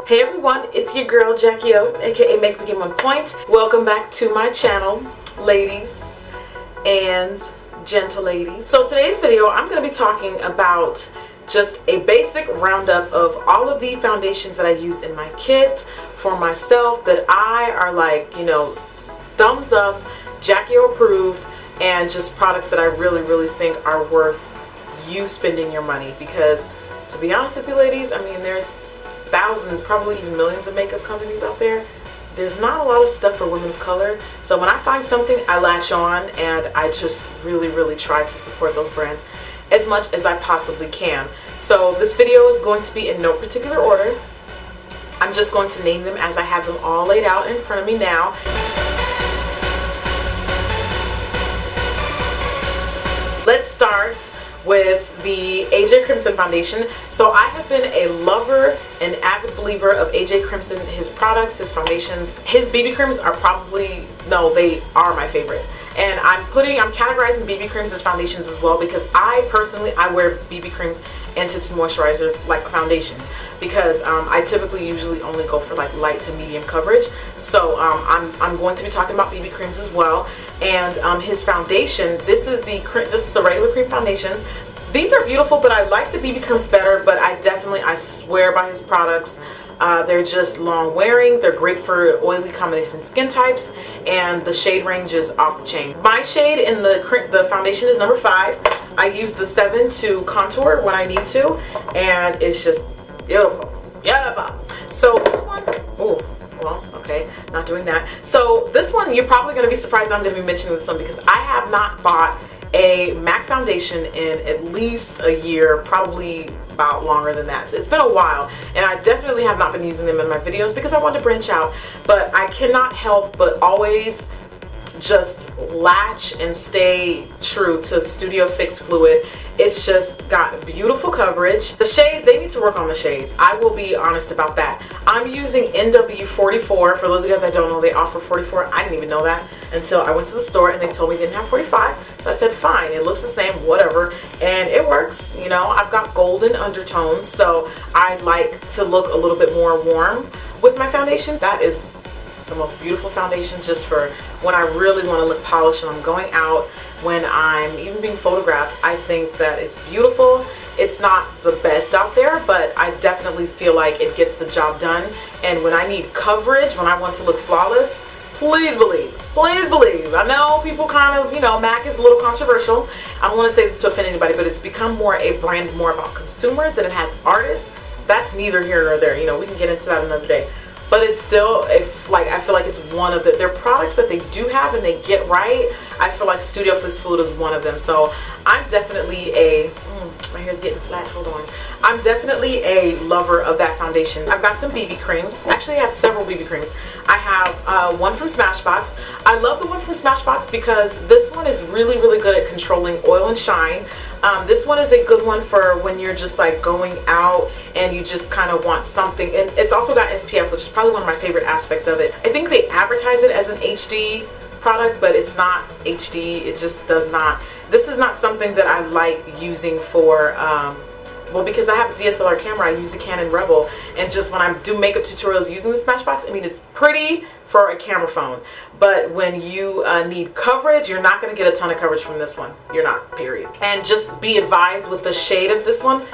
Hey everyone, it's your girl Jackie O, aka Make Me Get One Point. Welcome back to my channel, ladies and gentle ladies. So today's video, I'm going to be talking about just a basic roundup of all of the foundations that I use in my kit for myself that I are like, you know, thumbs up, Jackie O approved, and just products that I really think are worth you spending your money. Because to be honest with you ladies, I mean, there's thousands, probably even millions of makeup companies out there. There's not a lot of stuff for women of color. So when I find something, I latch on and I just really try to support those brands as much as I possibly can. So this video is going to be in no particular order. I'm just going to name them as I have them all laid out in front of me now. Let's start with the AJ Crimson foundation. So I have been a lover and avid believer of AJ Crimson, his products, his foundations. His BB creams are probably, no, they are my favorite. And I'm categorizing BB creams as foundations as well, because I personally wear BB creams and tinted moisturizers like a foundation, because I typically usually only go for like light to medium coverage. So I'm going to be talking about BB creams as well. And his foundation, this is the regular cream foundations. These are beautiful, but I like the BB creams better, but I swear by his products. They're just long wearing, they're great for oily combination skin types, and the shade range is off the chain. My shade in the foundation is number 5. I use the 7 to contour when I need to, and it's just beautiful. So this one, oh, well, okay, not doing that. So this one, you're probably going to be surprised I'm going to be mentioning this one, because I have not bought a MAC foundation in at least a year, probably about longer than that. So it's been a while, and I definitely have not been using them in my videos because I wanted to branch out, but I cannot help but always just latch and stay true to Studio Fix Fluid. It's just got beautiful coverage. The shades, they need to work on the shades. I will be honest about that. I'm using NW44. For those of you guys that don't know, they offer 44. I didn't even know that until I went to the store and they told me they didn't have 45. So I said, fine, it looks the same, whatever. And it works, you know. I've got golden undertones, so I like to look a little bit more warm with my foundations. That is the most beautiful foundation just for when I really want to look polished and I'm going out, when I'm even being photographed. I think that it's beautiful. It's not the best out there, but I definitely feel like it gets the job done. And when I need coverage, when I want to look flawless, please believe, please believe. I know people kind of, you know, MAC is a little controversial. I don't want to say this to offend anybody, but it's become more a brand more about consumers than it has artists. That's neither here nor there. You know, we can get into that another day. But it's still, I feel like it's one of their products that they do have and they get right. I feel like Studio Fix Fluid is one of them. So I'm definitely my hair's getting flat, hold on. I'm definitely a lover of that foundation. I've got some BB creams. Actually, I have several BB creams. I have one from Smashbox. I love the one from Smashbox because this one is really good at controlling oil and shine. This one is a good one for when you're just like going out and you just kind of want something. And it's also got SPF, which is probably one of my favorite aspects of it. I think they advertise it as an HD product, but it's not HD. It just does not. This is not something that I like using for, well, because I have a DSLR camera, I use the Canon Rebel, and just when I do makeup tutorials using the Smashbox, I mean, it's pretty for a camera phone, but when you need coverage, you're not going to get a ton of coverage from this one. You're not, period. And just be advised with the shade of this one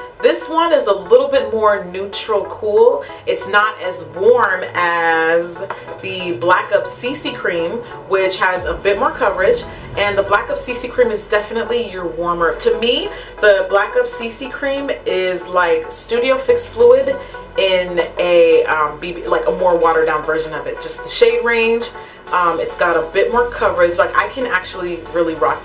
is a little bit more neutral cool. It's not as warm as the Black Up CC cream, which has a bit more coverage, and the Black Up CC cream is definitely your warmer. To me, the Black Up CC cream is like Studio Fix Fluid in a BB, like a more watered down version of it. Just the shade range, it's got a bit more coverage. Like I can actually really rock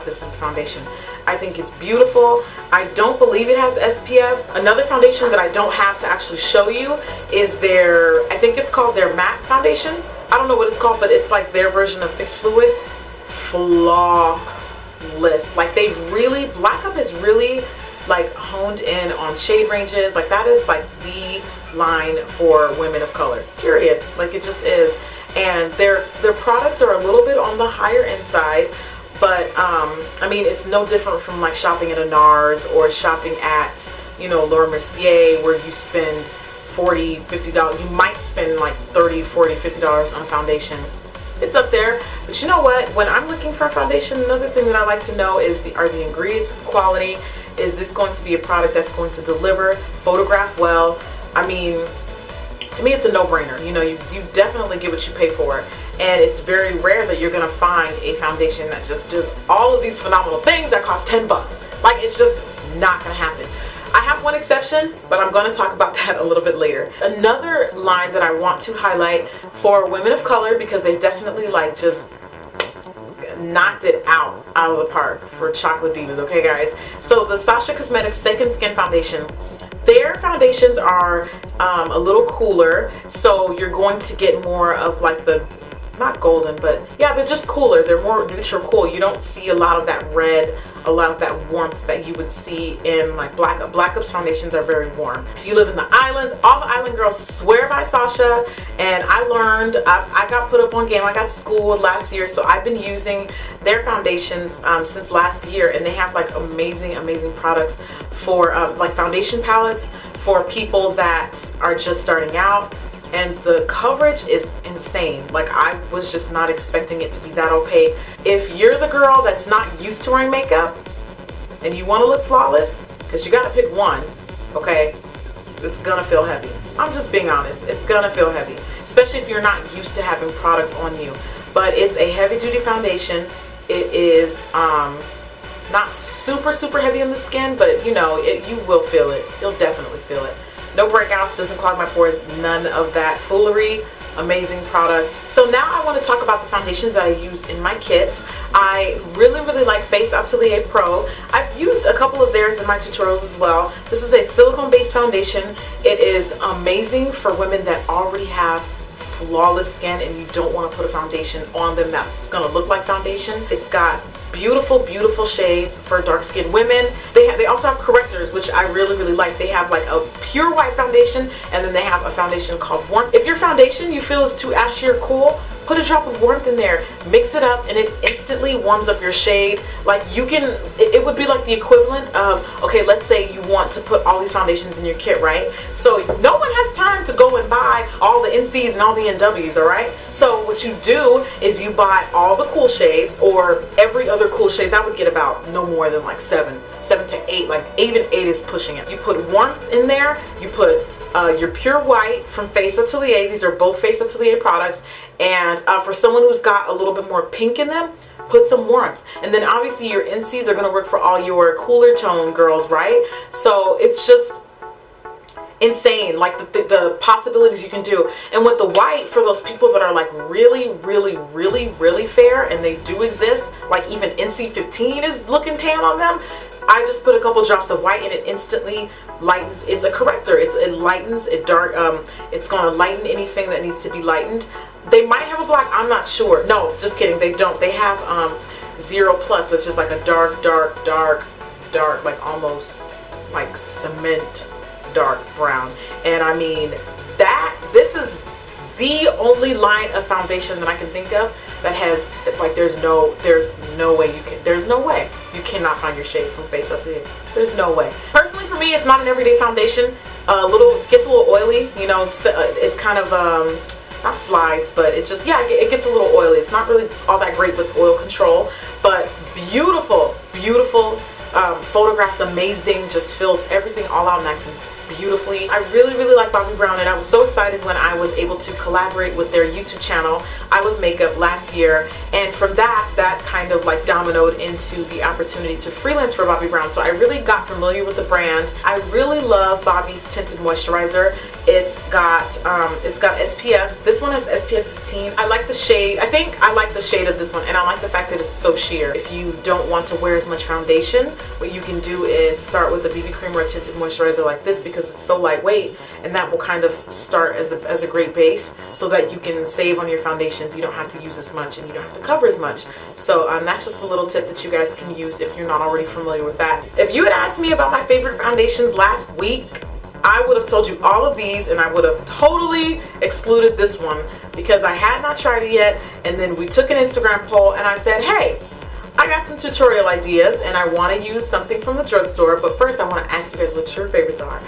this as a foundation. I think it's beautiful. I don't believe it has SPF. Another foundation that I don't have to actually show you is I think it's called their matte foundation. I don't know what it's called, but it's like their version of Fix Fluid. Flawless. Like Black Up is really like honed in on shade ranges. Like that is like the line for women of color, period. Like it just is. And their products are a little bit on the higher end side, but I mean, it's no different from like shopping at a NARS or shopping at, you know, Laura Mercier, where you spend $40, $50. You might spend like $30, $40, $50 on a foundation. It's up there. But you know what? When I'm looking for a foundation, another thing that I like to know is are the ingredients quality? Is this going to be a product that's going to deliver, photograph well? I mean, to me, it's a no-brainer. You know, you definitely get what you pay for. And it's very rare that you're going to find a foundation that just does all of these phenomenal things that cost 10 bucks. Like, it's just not going to happen. I have one exception, but I'm going to talk about that a little bit later. Another line that I want to highlight for women of color, because they definitely like just knocked it out of the park for chocolate divas, okay guys? So the Sasha Cosmetics Second Skin Foundation, their foundations are a little cooler, so you're going to get more of like the, not golden, but yeah, they're just cooler. They're more neutral cool. You don't see a lot of that red, a lot of that warmth that you would see in like Black Up's foundations are very warm. If you live in the islands, all the island girls swear by Sasha, and I learned, I got put up on game. I got schooled last year, so I've been using their foundations since last year, and they have like amazing products for like foundation palettes for people that are just starting out. And the coverage is insane. Like, I was just not expecting it to be that opaque. If you're the girl that's not used to wearing makeup and you want to look flawless, because you got to pick one, okay, it's gonna feel heavy. I'm just being honest. It's gonna feel heavy, especially if you're not used to having product on you. But it's a heavy duty foundation. It is not super heavy on the skin, but you know, you will feel it. You'll definitely feel it. No breakouts, doesn't clog my pores, none of that foolery. Amazing product. So now I want to talk about the foundations that I use in my kit. I really like Face Atelier Pro. I've used a couple of theirs in my tutorials as well. This is a silicone based foundation. It is amazing for women that already have flawless skin and you don't want to put a foundation on them that's going to look like foundation. It's got beautiful shades for dark skinned women. They also have correctors, which I really like. They have like a pure white foundation, and then they have a foundation called Warmth. If your foundation you feel is too ashy or cool, put a drop of Warmth in there, mix it up, and it instantly warms up your shade. Like, you can, it would be like the equivalent of, okay, let's say you want to put all these foundations in your kit, right? So no one has time to go and buy all the NCs and all the NWs, all right? So what you do is you buy all the cool shades, or every other cool shades. I would get about no more than like 7 to 8, like even 8 is pushing it. You put Warmth in there, you put your pure white from Face Atelier. These are both Face Atelier products, and for someone who's got a little bit more pink in them, put some Warmth. And then obviously your NCs are going to work for all your cooler tone girls, right? So it's just insane, like the possibilities you can do. And with the white, for those people that are like really fair, and they do exist, like even NC15 is looking tan on them, I just put a couple drops of white and it instantly lightens. It's a corrector. It lightens, it dark, it's going to lighten anything that needs to be lightened. They might have a black, I'm not sure. No, just kidding, they don't. They have 0 plus, which is like a dark, like almost like cement dark brown. And I mean, this is the only line of foundation that I can think of that has, like, there's no way you cannot find your shade from Face Atelier. There's no way. Personally, for me, it's not an everyday foundation. Gets a little oily, you know. It kind of not slides, but it just, yeah, it gets a little oily. It's not really all that great with oil control, but beautiful photographs, amazing, just fills everything all out nice and beautifully. I really like Bobbi Brown, and I was so excited when I was able to collaborate with their YouTube channel, I Love Makeup, last year, and from that kind of like dominoed into the opportunity to freelance for Bobbi Brown. So I really got familiar with the brand. I really love Bobbi's tinted moisturizer. It's got SPF. This one has SPF 15. I like the shade. I think I like the shade of this one, and I like the fact that it's so sheer. If you don't want to wear as much foundation, what you can do is start with a BB cream or a tinted moisturizer like this, because it's so lightweight, and that will kind of start as a great base, so that you can save on your foundations. You don't have to use as much, and you don't have to cover as much. So that's just a little tip that you guys can use if you're not already familiar with that. If you had asked me about my favorite foundations last week, I would have told you all of these, and I would have totally excluded this one because I had not tried it yet. And then we took an Instagram poll, and I said, hey, I got some tutorial ideas and I want to use something from the drugstore, but first I want to ask you guys what your favorites are.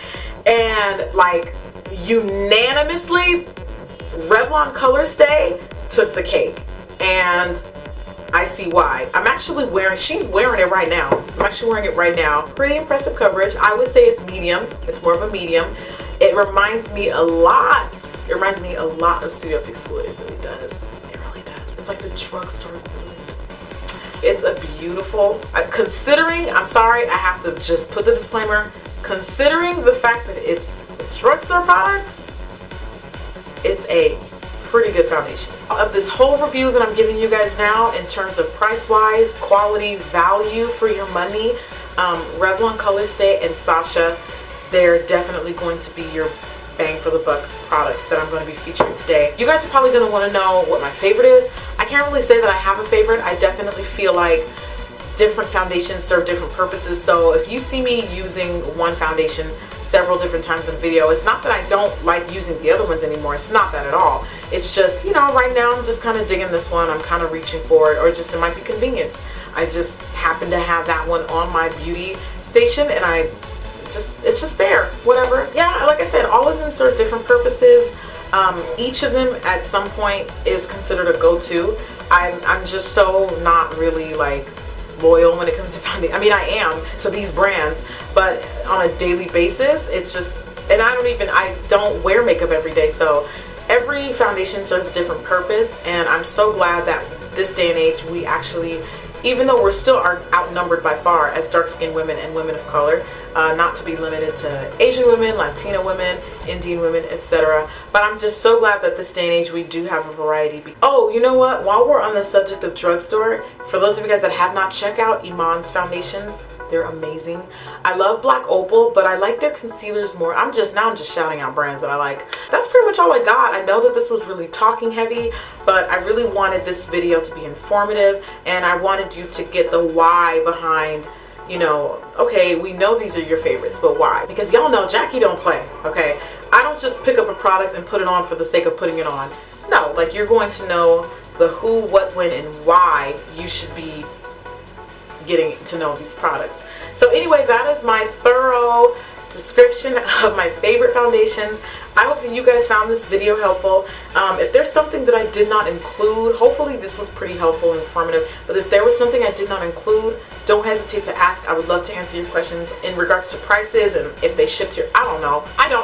And like unanimously, Revlon Color Stay took the cake, and I see why. I'm actually wearing, she's wearing it right now. I'm actually wearing it right now. Pretty impressive coverage. I would say it's medium. It's more of a medium. It reminds me a lot. It reminds me a lot of Studio Fix Fluid. It really does. It really does. It's like the drugstore fluid. It's a beautiful, considering, I'm sorry, I have to just put the disclaimer, considering the fact that it's a drugstore product, it's a pretty good foundation. Of this whole review that I'm giving you guys now, in terms of price-wise, quality, value for your money, Revlon Color Stay and Sasha, they're definitely going to be your bang for the buck products that I'm going to be featuring today. You guys are probably going to want to know what my favorite is. I can't really say that I have a favorite. I definitely feel like different foundations serve different purposes. So if you see me using one foundation several different times in a video, it's not that I don't like using the other ones anymore. It's not that at all. It's just, you know, right now I'm just kind of digging this one. I'm kind of reaching for it, or just it might be convenience. I just happen to have that one on my beauty station, and it's just there, whatever. Yeah, like I said, all of them serve different purposes. Each of them at some point is considered a go-to. I'm just so not really like loyal when it comes to foundation. I mean, I am to these brands, but on a daily basis, it's just, and I don't wear makeup every day, so every foundation serves a different purpose. And I'm so glad that this day and age, we actually, even though we're still outnumbered by far as dark-skinned women and women of color, not to be limited to Asian women, Latina women, Indian women, etc. But I'm just so glad that this day and age we do have a variety. Oh, you know what? While we're on the subject of drugstore, for those of you guys that have not checked out Iman's foundations, they're amazing. I love Black Opal, but I like their concealers more. I'm just shouting out brands that I like. That's pretty much all I got. I know that this was really talking heavy, but I really wanted this video to be informative, and I wanted you to get the why behind, you know, okay, we know these are your favorites, but why? Because y'all know Jackie don't play, okay? I don't just pick up a product and put it on for the sake of putting it on. No, like, you're going to know the who, what, when, and why you should be getting to know these products. So anyway, that is my thorough description of my favorite foundations. I hope that you guys found this video helpful. If there's something that I did not include, hopefully this was pretty helpful and informative, but if there was something I did not include, don't hesitate to ask. I would love to answer your questions in regards to prices and if they shipped here. I don't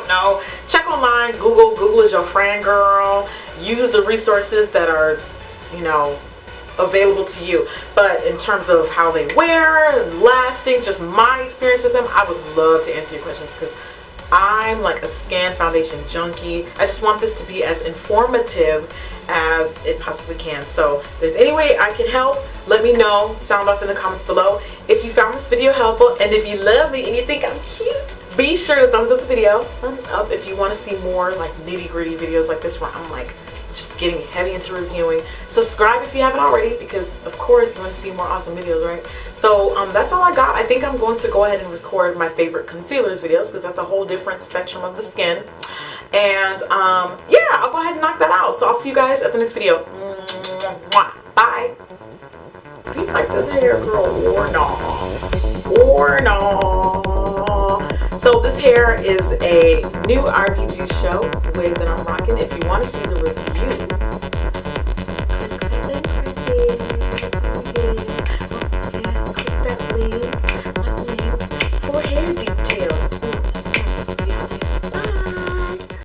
know. Check online. Google is your friend, girl. Use the resources that are, you know, available to you. But in terms of how they wear, lasting, just my experience with them, I would love to answer your questions, because I'm like a scan foundation junkie. I just want this to be as informative as it possibly can. So if there's any way I can help, let me know. Sound off in the comments below. If you found this video helpful, and if you love me and you think I'm cute, be sure to thumbs up the video. Thumbs up if you want to see more like nitty-gritty videos like this, where I'm like just getting heavy into reviewing. Subscribe if you haven't already, because of course you want to see more awesome videos, right? So that's all I got. I think I'm going to go ahead and record my favorite concealers videos, because that's a whole different spectrum of the skin. And yeah, I'll go ahead and knock that out. So I'll see you guys at the next video. Bye. Do you like this hair, girl, or no? So this hair is a new RPG show wig that I'm rocking. If you want to see the review